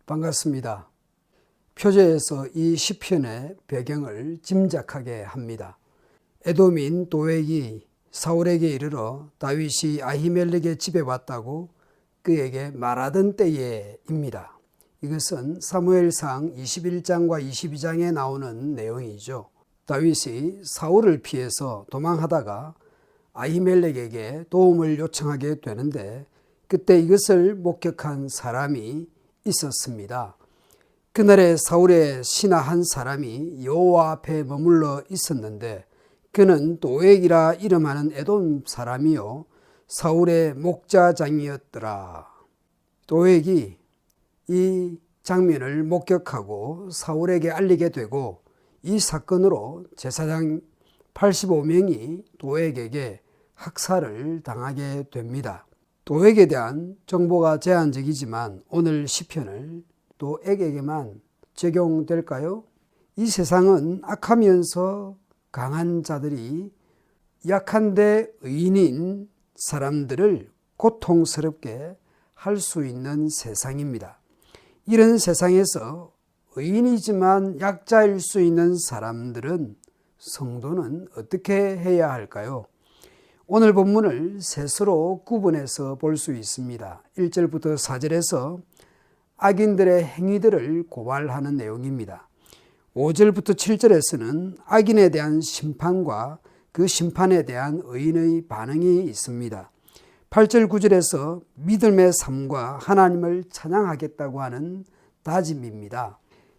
반갑습니다. 표제에서 이 시편의 배경을 짐작하게 합니다. 에돔인 도액이 사울에게 이르러 다윗이 아히멜렉의 집에 왔다고 그에게 말하던 때에입니다. 이것은 사무엘상 21장과 22장에 나오는 내용이죠. 다윗이 사울을 피해서 도망하다가 아히멜렉에게 도움을 요청하게 되는데 그때 이것을 목격한 사람이 있었습니다. 그날에 사울의 신하 한 사람이 여호와 앞에 머물러 있었는데 그는 도액이라 이름하는 에돔 사람이요 사울의 목자장이었더라. 도액이 이 장면을 목격하고 사울에게 알리게 되고 이 사건으로 제사장 85명이 도액에게 학살을 당하게 됩니다. 도액에 대한 정보가 제한적이지만 오늘 시편을 도액에게만 적용될까요? 이 세상은 악하면서 강한 자들이 약한데 의인인 사람들을 고통스럽게 할 수 있는 세상입니다. 이런 세상에서 의인이지만 약자일 수 있는 사람들은 성도는 어떻게 해야 할까요? 오늘 본문을 셋으로 구분해서 볼 수 있습니다. 1절부터 4절에서 악인들의 행위들을 고발하는 내용입니다. 5절부터 7절에서는 악인에 대한 심판과 그 심판에 대한 의인의 반응이 있습니다. 8절 9절에서 믿음의 삶과 하나님을 찬양하겠다고 하는 다짐입니다.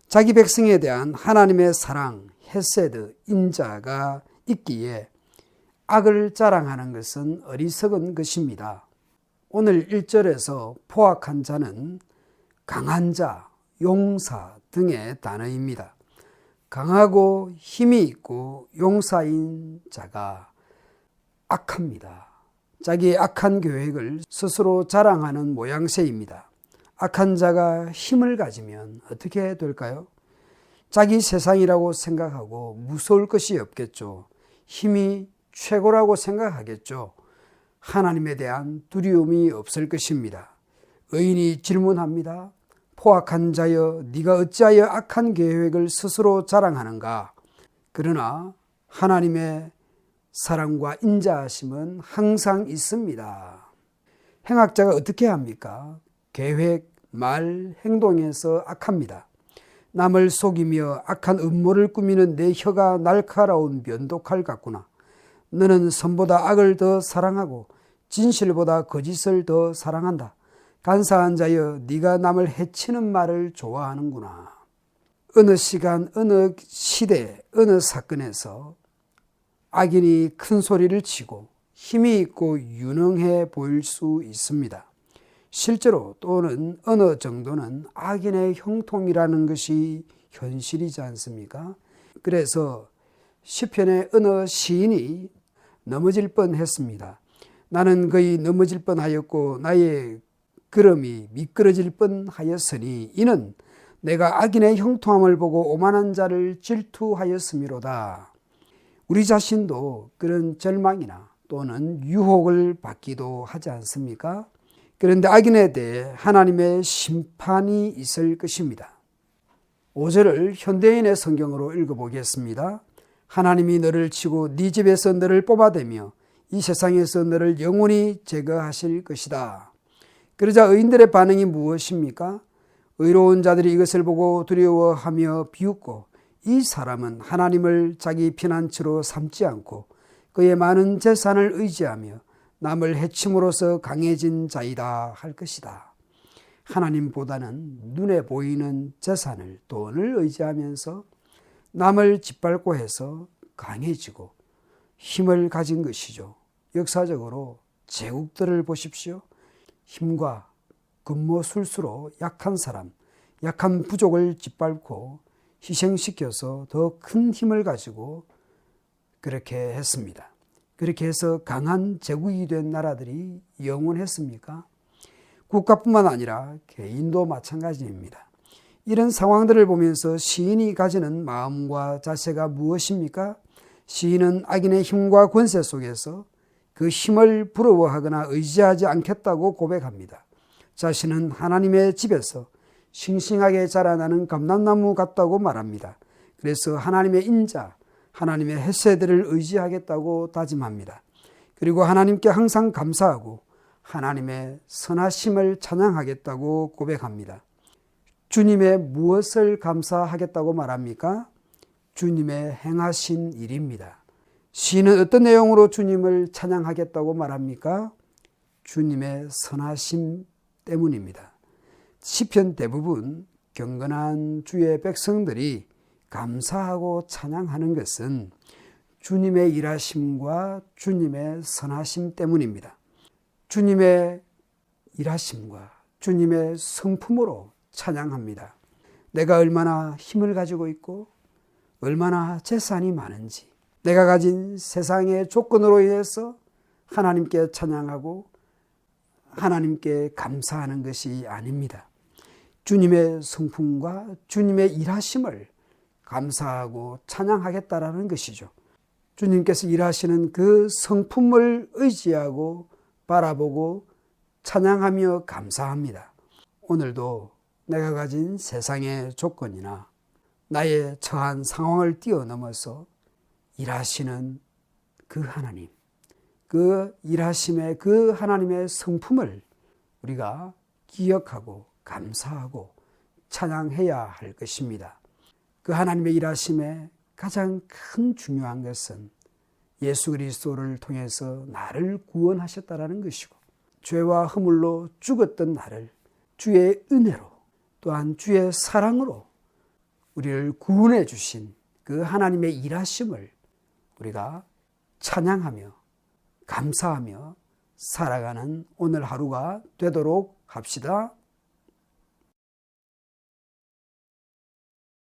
자기 백성에 대한 하나님의 사랑, 헤세드, 인자가 있기에 악을 자랑하는 것은 어리석은 것입니다. 오늘 1절에서 포악한 자는 강한 자, 용사 등의 단어입니다. 강하고 힘이 있고 용사인 자가 악합니다. 자기의 악한 계획을 스스로 자랑하는 모양새입니다. 악한 자가 힘을 가지면 어떻게 될까요? 자기 세상이라고 생각하고 무서울 것이 없겠죠. 힘이 최고라고 생각하겠죠. 하나님에 대한 두려움이 없을 것입니다. 의인이 질문합니다. 포악한 자여, 네가 어찌하여 악한 계획을 스스로 자랑하는가? 그러나 하나님의 사랑과 인자하심은 항상 있습니다. 행악자가 어떻게 합니까? 계획, 말, 행동에서 악합니다. 남을 속이며 악한 음모를 꾸미는 내 혀가 날카로운 면도칼 같구나. 너는 선보다 악을 더 사랑하고 진실보다 거짓을 더 사랑한다. 간사한 자여, 네가 남을 해치는 말을 좋아하는구나. 어느 시간, 어느 시대, 어느 사건에서 악인이 큰 소리를 치고 힘이 있고 유능해 보일 수 있습니다. 실제로 또는 어느 정도는 악인의 형통이라는 것이 현실이지 않습니까? 그래서 시편의 어느 시인이 넘어질 뻔했습니다. 나는 거의 넘어질 뻔하였고 나의 걸음이 미끄러질 뻔하였으니 이는 내가 악인의 형통함을 보고 오만한 자를 질투하였음이로다. 우리 자신도 그런 절망이나 또는 유혹을 받기도 하지 않습니까? 그런데 악인에 대해 하나님의 심판이 있을 것입니다. 5절을 현대인의 성경으로 읽어보겠습니다. 하나님이 너를 치고 네 집에서 너를 뽑아대며 이 세상에서 너를 영원히 제거하실 것이다. 그러자 의인들의 반응이 무엇입니까? 의로운 자들이 이것을 보고 두려워하며 비웃고 이 사람은 하나님을 자기 피난처로 삼지 않고 그의 많은 재산을 의지하며 남을 해침으로써 강해진 자이다 할 것이다. 하나님보다는 눈에 보이는 재산을, 돈을 의지하면서 남을 짓밟고 해서 강해지고 힘을 가진 것이죠. 역사적으로 제국들을 보십시오. 힘과 근모술수로 약한 사람, 약한 부족을 짓밟고 희생시켜서 더 큰 힘을 가지고 그렇게 했습니다. 그렇게 해서 강한 제국이 된 나라들이 영원했습니까? 국가뿐만 아니라 개인도 마찬가지입니다. 이런 상황들을 보면서 시인이 가지는 마음과 자세가 무엇입니까? 시인은 악인의 힘과 권세 속에서 그 힘을 부러워하거나 의지하지 않겠다고 고백합니다. 자신은 하나님의 집에서 싱싱하게 자라나는 감람나무 같다고 말합니다. 그래서 하나님의 인자, 하나님의 헤세드를 의지하겠다고 다짐합니다. 그리고 하나님께 항상 감사하고 하나님의 선하심을 찬양하겠다고 고백합니다. 주님의 무엇을 감사하겠다고 말합니까? 주님의 행하신 일입니다. 시인은 어떤 내용으로 주님을 찬양하겠다고 말합니까? 주님의 선하심 때문입니다. 시편 대부분 경건한 주의 백성들이 감사하고 찬양하는 것은 주님의 일하심과 주님의 선하심 때문입니다. 주님의 일하심과 주님의 성품으로 찬양합니다. 내가 얼마나 힘을 가지고 있고 얼마나 재산이 많은지, 내가 가진 세상의 조건으로 인해서 하나님께 찬양하고 하나님께 감사하는 것이 아닙니다. 주님의 성품과 주님의 일하심을 감사하고 찬양하겠다라는 것이죠. 주님께서 일하시는 그 성품을 의지하고 바라보고 찬양하며 감사합니다. 오늘도 내가 가진 세상의 조건이나 나의 처한 상황을 뛰어넘어서 일하시는 그 하나님, 그 일하심의 그 하나님의 성품을 우리가 기억하고 감사하고 찬양해야 할 것입니다. 그 하나님의 일하심의 가장 큰 중요한 것은 예수 그리스도를 통해서 나를 구원하셨다라는 것이고, 죄와 허물로 죽었던 나를 주의 은혜로 또한 주의 사랑으로 우리를 구원해 주신 그 하나님의 일하심을 우리가 찬양하며 감사하며 살아가는 오늘 하루가 되도록 합시다.